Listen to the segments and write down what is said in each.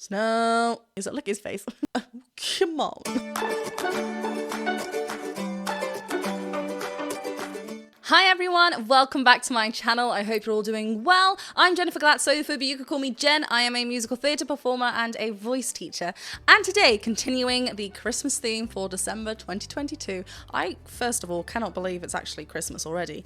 Snow. Look at his face. Come on. Hi everyone, welcome back to my channel. I hope you're all doing well. I'm Jennifer Glatzhofer, but you could call me Jen. I am a musical theatre performer and a voice teacher. And today, continuing the Christmas theme for December 2022. I, first of all, cannot believe it's actually Christmas already.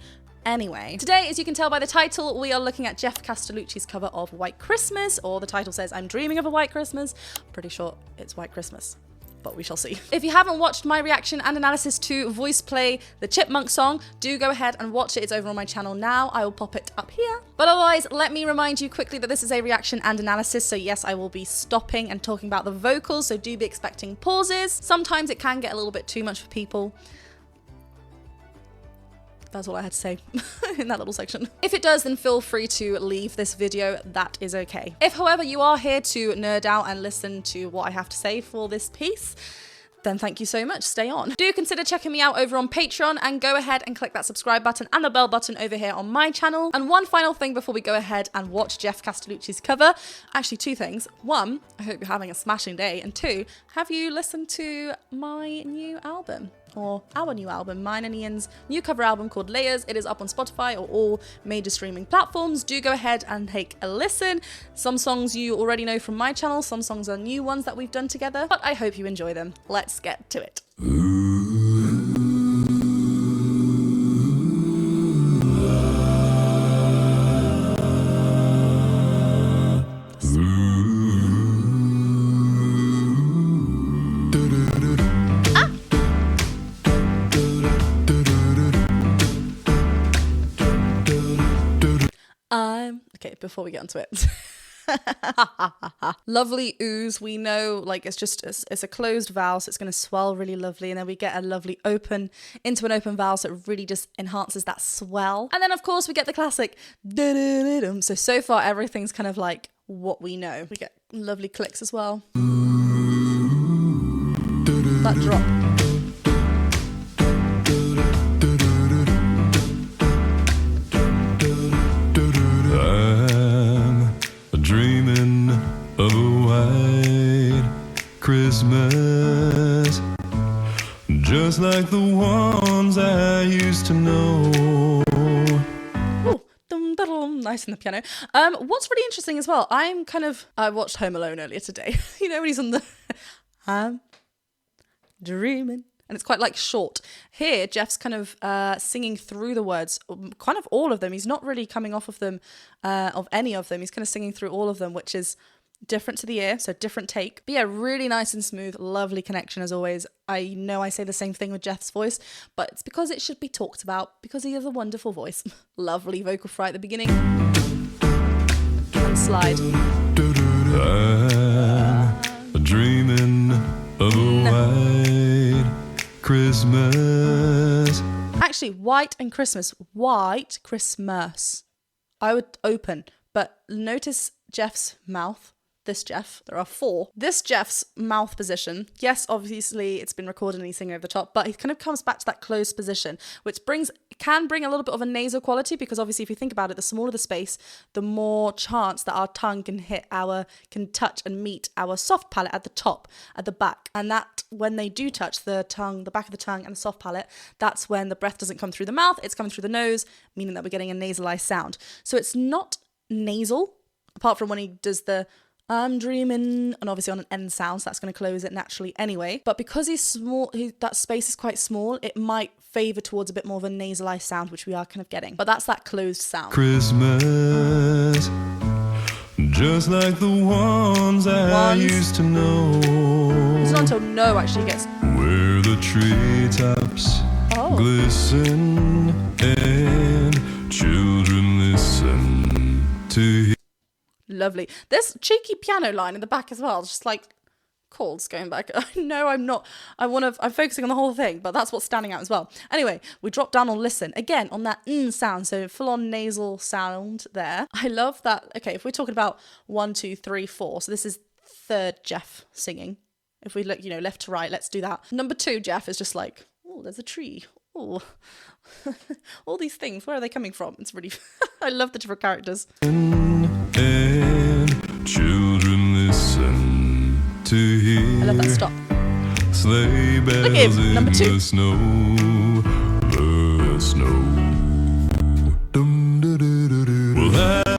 Anyway, today, as you can tell by the title, we are looking at GEOFF Castellucci's cover of White Christmas, or the title says, I'm dreaming of a white Christmas. Pretty sure it's White Christmas, but we shall see. If you haven't watched my reaction and analysis to voice play the Chipmunk song, do go ahead and watch it. It's over on my channel now. I will pop it up here. But otherwise, let me remind you quickly that this is a reaction and analysis. So yes, I will be stopping and talking about the vocals. So do be expecting pauses. Sometimes it can get a little bit too much for people. That's all I had to say in that little section. If it does, then feel free to leave this video. That is okay. If, however, you are here to nerd out and listen to what I have to say for this piece, then thank you so much. Stay on. Do consider checking me out over on Patreon and go ahead and click that subscribe button and the bell button over here on my channel. And one final thing before we go ahead and watch GEOFF Castellucci's cover. Actually, two things. One, I hope you're having a smashing day. And two, have you listened to my new album? Or our new album, mine and Ian's new cover album called Layers. It is up on Spotify or all major streaming platforms. Do go ahead and take a listen. Some songs you already know from my channel, some songs are new ones that we've done together, but I hope you enjoy them. Let's get to it. Before we get into it. Lovely ooze. We know, like, it's a closed vowel, so it's going to swell really lovely, and then we get a lovely open into an open vowel, so it really just enhances that swell. And then of course we get the classic so far everything's kind of like what we know. We get lovely clicks as well. That drop. Dreaming of a white Christmas, just like the ones I used to know. Ooh, dum, da, dum, nice in the piano. What's really interesting as well, I watched Home Alone earlier today. You know when he's on the I'm dreaming. And it's quite like short. Here, Jeff's kind of singing through the words, kind of all of them. He's not really coming off of them, of any of them. He's kind of singing through all of them, which is different to the ear, so different take. But yeah, really nice and smooth, lovely connection as always. I know I say the same thing with Jeff's voice, but it's because it should be talked about, because he has a wonderful voice. Lovely vocal fry at the beginning. And slide. I'm dreaming of a white Christmas. Actually, white and Christmas. White Christmas. I would open, but notice Jeff's mouth. This Jeff, there are four. This Jeff's mouth position, yes, obviously it's been recorded and he's singing over the top, but he kind of comes back to that closed position, which can bring a little bit of a nasal quality, because obviously if you think about it, the smaller the space, the more chance that our tongue can touch and meet our soft palate at the top, at the back. And that, when they do touch the tongue, the back of the tongue and the soft palate, that's when the breath doesn't come through the mouth, it's coming through the nose, meaning that we're getting a nasalized sound. So it's not nasal, apart from when he does the I'm dreaming, and obviously on an N sound, so that's going to close it naturally anyway. But because he's small, that space is quite small, it might favour towards a bit more of a nasalized sound, which we are kind of getting. But that's that closed sound. Christmas, just like the ones I used to know. It's not until no actually gets. Where the treetops glisten and children listen to. Lovely. This cheeky piano line in the back as well, just like chords going back. No, I'm not. I'm focusing on the whole thing, but that's what's standing out as well. Anyway, we drop down on listen. Again, on that sound, so full on nasal sound there. I love that. Okay, if we're talking about 1, 2, 3, 4, so this is third Jeff singing. If we look, left to right, let's do that. Number 2, Jeff is just like, oh, there's a tree. Oh, all these things, where are they coming from? It's really, I love the different characters. And children listen to hear. I love that stop. Sleigh bells Look at him, in number 2. the snow, the snow. Dum, da, da, da, da. Well,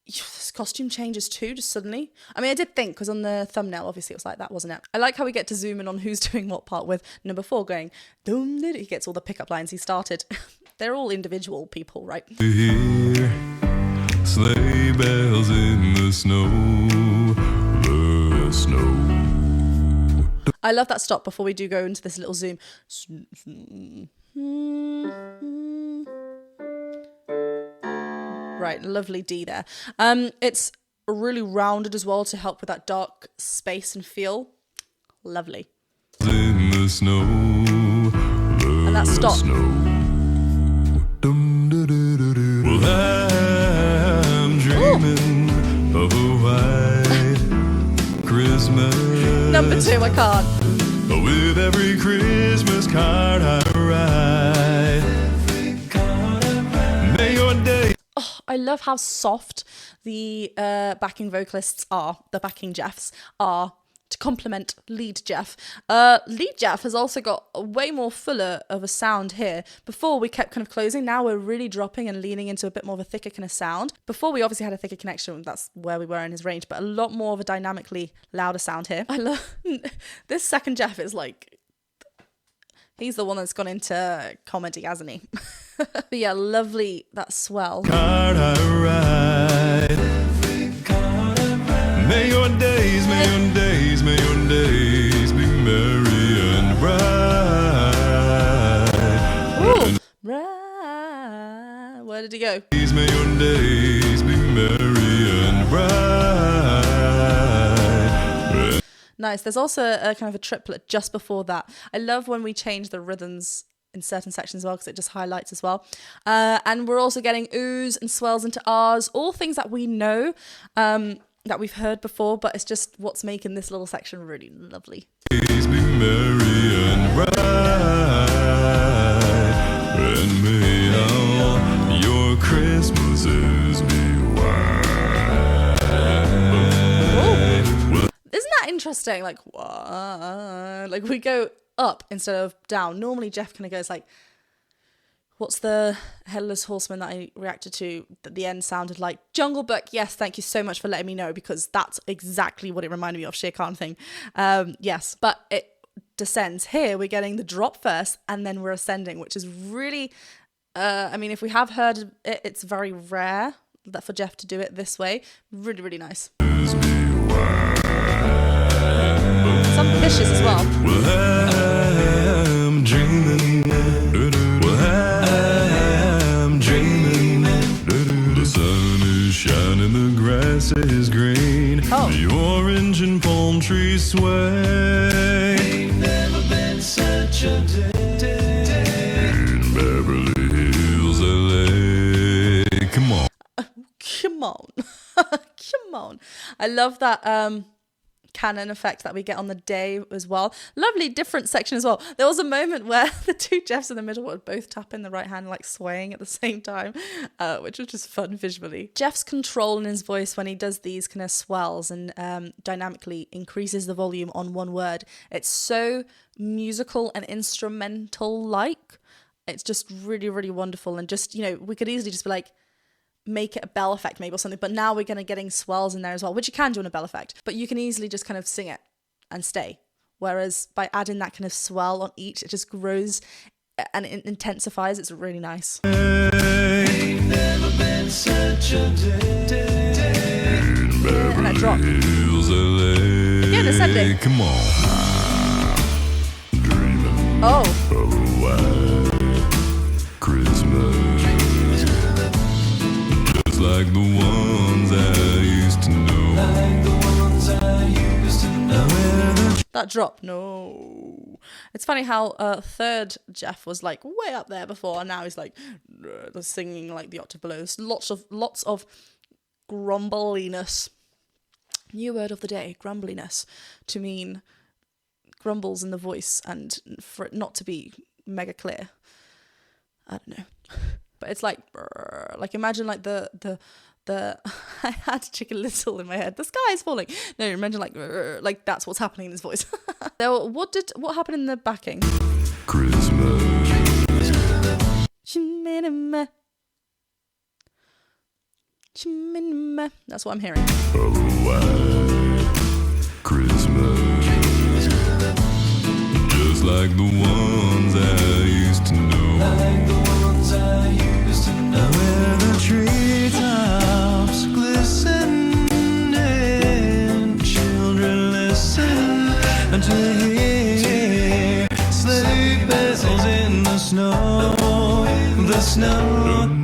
This costume changes too, just suddenly. I mean, I did think, because on the thumbnail, obviously, it was like that, wasn't it? I like how we get to zoom in on who's doing what part with number 4 going, dum, da, da. He gets all the pickup lines he started. They're all individual people, right? to hear sleigh bells in the snow, the snow. I love that stop before we do go into this little zoom. Right, lovely D there. It's really rounded as well to help with that dark space and feel. Lovely. In the snow, And that stop. Well, I'm dreaming of a white Christmas. Number 2, I can't. With every Christmas card I write, may your day. Oh, I love how soft the backing vocalists are, the backing Jeffs are, to complement lead Jeff. Lead Jeff has also got a way more fuller of a sound here. Before we kept kind of closing, now we're really dropping and leaning into a bit more of a thicker kind of sound. Before we obviously had a thicker connection, that's where we were in his range, but a lot more of a dynamically louder sound here. I love this second Jeff is like, he's the one that's gone into comedy, hasn't he? But yeah, lovely, that swell. Card I write. May your days, may your days, may your days be merry and bright. Ooh, right. Where did he go? May your days be merry and bright. Nice. There's also a kind of a triplet just before that. I love when we change the rhythms in certain sections as well, because it just highlights as well. And we're also getting oohs and swells into R's, all things that we know, that we've heard before, but it's just what's making this little section really lovely. Days be merry and bright, and may all your Christmases be white. Isn't that interesting? Like, what? Like we go up instead of down. Normally Jeff kind of goes like, what's the Headless Horseman that I reacted to that the end sounded like? Jungle Book. Yes, thank you so much for letting me know, because that's exactly what it reminded me of, Shere Khan thing. Yes, but it descends. Here we're getting the drop first and then we're ascending, which is really, I mean, if we have heard it, it's very rare that for Jeff to do it this way. Really, really nice. Some fishes as well. I'm dreaming. I'm dreaming. The sun is shining, the grass is green. Oh. The orange and palm trees sway. Ain't never been such a day. In Beverly Hills, LA. Come on. Come on. Come on. I love that canon effect that we get on the day as well. Lovely different section as well. There was a moment where the two Jeffs in the middle were both tapping the right hand, like swaying at the same time, which was just fun visually. Jeff's control in his voice when he does these kind of swells and dynamically increases the volume on one word. It's so musical and instrumental like. It's just really, really wonderful. And just, you know, we could easily just be like, make it a bell effect maybe or something, but now we're going to getting swells in there as well, which you can do in a bell effect, but you can easily just kind of sing it and stay, whereas by adding that kind of swell on each, it just grows and it intensifies. It's really nice. Ain't never been such a day. And that drop Again, ascending. Come on. Dreaming Oh, of a white Christmas, just like the ones I used to know. Like the ones I used to know. that drop. No, it's funny how third Jeff was like way up there before, and now he's like singing like the octave below. There's lots of grumbliness. New word of the day: grumbliness, to mean grumbles in the voice and for it not to be mega clear. I don't know, but it's like imagine like the I had Chicken Little in my head. The sky is falling. No, imagine like that's what's happening in his voice. So what happened in the backing? Christmas. That's what I'm hearing. White Christmas. Just like the ones I used to know. Where the treetops glisten and children listen to hear sleigh bells in the snow. The snow.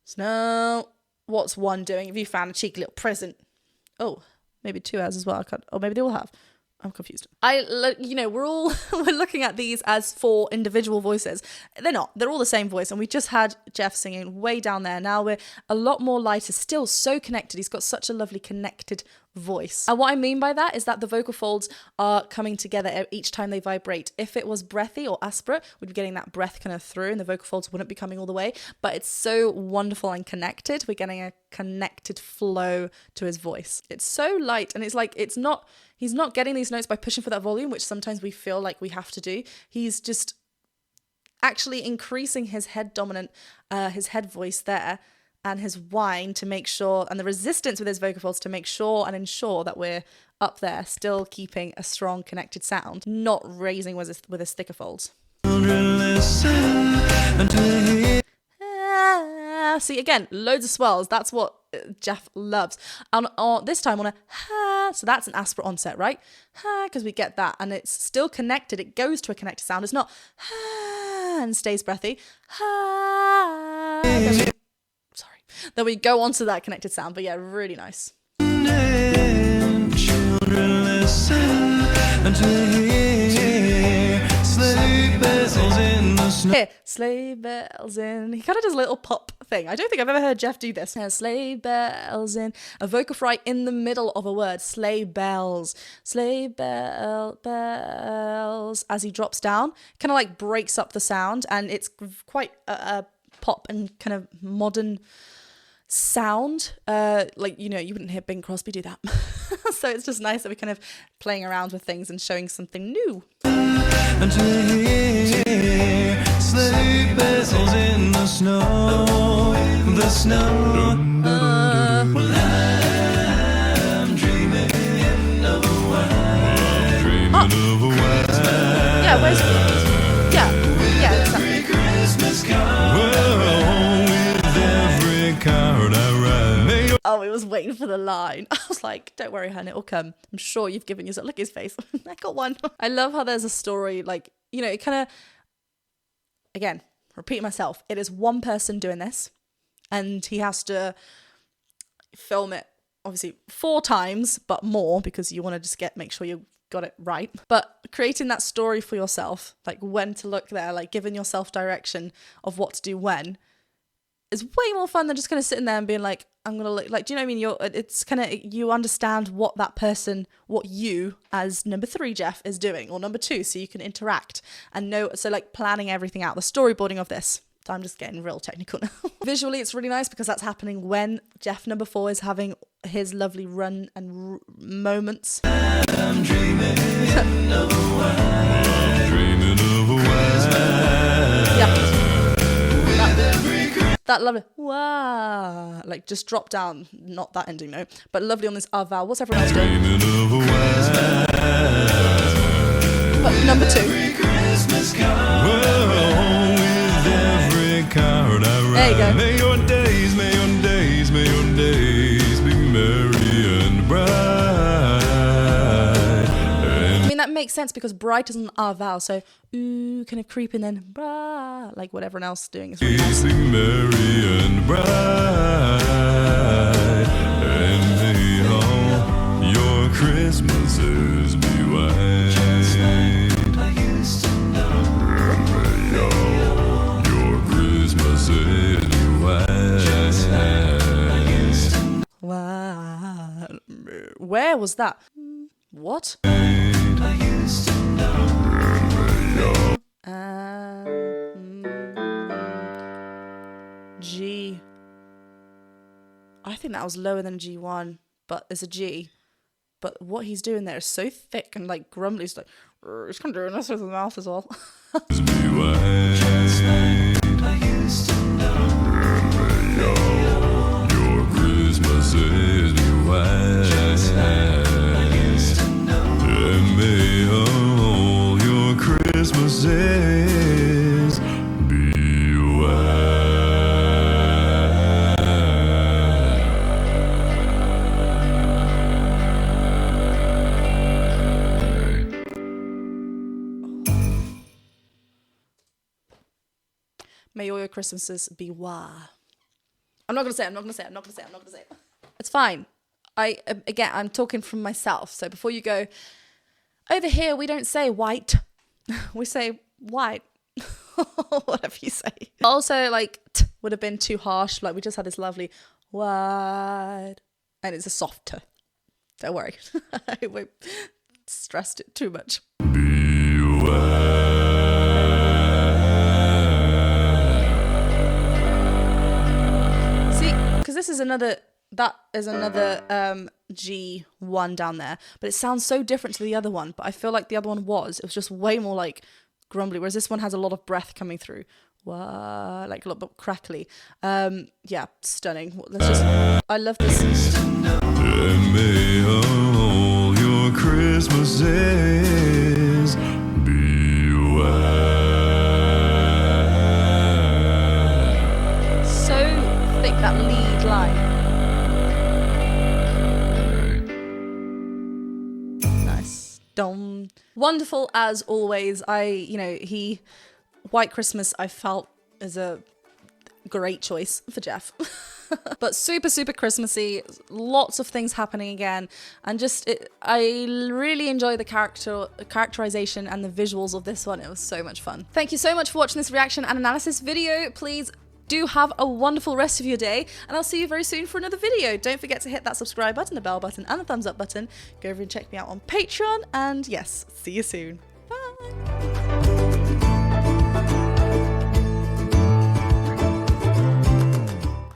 Snow. What's one doing? Have you found a cheeky little present? Oh, maybe 2 has as well. Or maybe they all have. I'm confused. We're looking at these as 4 individual voices. They're not. They're all the same voice. And we just had Jeff singing way down there. Now we're a lot more lighter, still so connected. He's got such a lovely connected voice. And what I mean by that is that the vocal folds are coming together each time they vibrate. If it was breathy or aspirate, we'd be getting that breath kind of through and the vocal folds wouldn't be coming all the way. But it's so wonderful and connected. We're getting a connected flow to his voice. It's so light, and it's like he's not getting these notes by pushing for that volume, which sometimes we feel like we have to do. He's just actually increasing his head dominant, his head voice there, and his whine to make sure, and the resistance with his vocal folds to make sure and ensure that we're up there, still keeping a strong connected sound, not raising with his thicker folds. See, again, loads of swells. That's what Jeff loves. And this time on a ha, so that's an aspirate onset, right? Ha, because we get that, and it's still connected. It goes to a connected sound. It's not ha and stays breathy. Ha. Then we go on to that connected sound. But yeah, really nice. Children listen to hear sleigh bells in the snow. Here, sleigh bells in. He kind of does a little pop thing. I don't think I've ever heard Jeff do this. Yeah, sleigh bells in. A vocal fry in the middle of a word. Sleigh bells. Sleigh bells. As he drops down, kind of like breaks up the sound. And it's quite a pop and kind of modern sound. You wouldn't hear Bing Crosby do that. So it's just nice that we're kind of playing around with things and showing something new. And to hear sleigh bells in the snow, the snow. Well, I'm dreaming of a white. Yeah, where's exactly. Christmas card. With every card I write. Oh, it was waiting for the line. I was like, don't worry, hun, it'll come. I'm sure you've given yourself. Look at his face. I got one. I love how there's a story, it kind of, again, repeat myself. It is one person doing this, and he has to film it, obviously, 4 times, but more, because you want to just make sure you got it right. But creating that story for yourself, like when to look there, like giving yourself direction of what to do when, is way more fun than just kind of sitting there and being like, I'm going to look, like, do you know what I mean? It's kind of, you understand what that person, what you as number 3, Jeff, is doing, or number 2, so you can interact and know, so like planning everything out, the storyboarding of this. I'm just getting real technical now. Visually, it's really nice because that's happening when Jeff number 4 is having his lovely run and moments. I'm dreaming of a white. Dreaming of a white. Yeah. That lovely, wow, like just drop down, not that ending note, but lovely on this R vowel. What's everyone else doing? But number 2. There you go. May your days be merry and bright. I mean, that makes sense because bright is an R vowel, so ooh, kind of creeping, then bra, like what everyone else is doing. Is really nice. Be merry and bright, and may all your Christmases be white. I used to know. And may all your Christmases be white. Wow. Where was that? What? I used to know. And may all. G. I think that was lower than a G1, but it's a G. But what he's doing there is so thick and like grumbly. He's like, he's kind of doing this with his mouth as well. Your Christmas is me white. And may all your Christmases be white. May all your Christmases be wah. I'm not gonna say it. It's fine. I'm talking from myself. So before you go, over here we don't say white. We say white. Whatever you say. Also, like, t would have been too harsh. Like, we just had this lovely white. And it's a soft t. Don't worry. I won't stress it too much. Be white. Because this is another, that is another G1 down there, but it sounds so different to the other one. But I feel like the other one it was just way more like grumbly, whereas this one has a lot of breath coming through. Wow, like a lot bit crackly. Yeah, stunning. Let's just, I love this. And may all your Christmases be white. So thick, that lead line. Nice. Dom. Wonderful as always. White Christmas I felt is a great choice for Geoff. But super, super Christmassy, lots of things happening again, and I really enjoy the characterization and the visuals of this one. It was so much fun. Thank you so much for watching this reaction and analysis video. Please do have a wonderful rest of your day, and I'll see you very soon for another video. Don't forget to hit that subscribe button, the bell button, and the thumbs up button. Go over and check me out on Patreon, and yes, see you soon. Bye!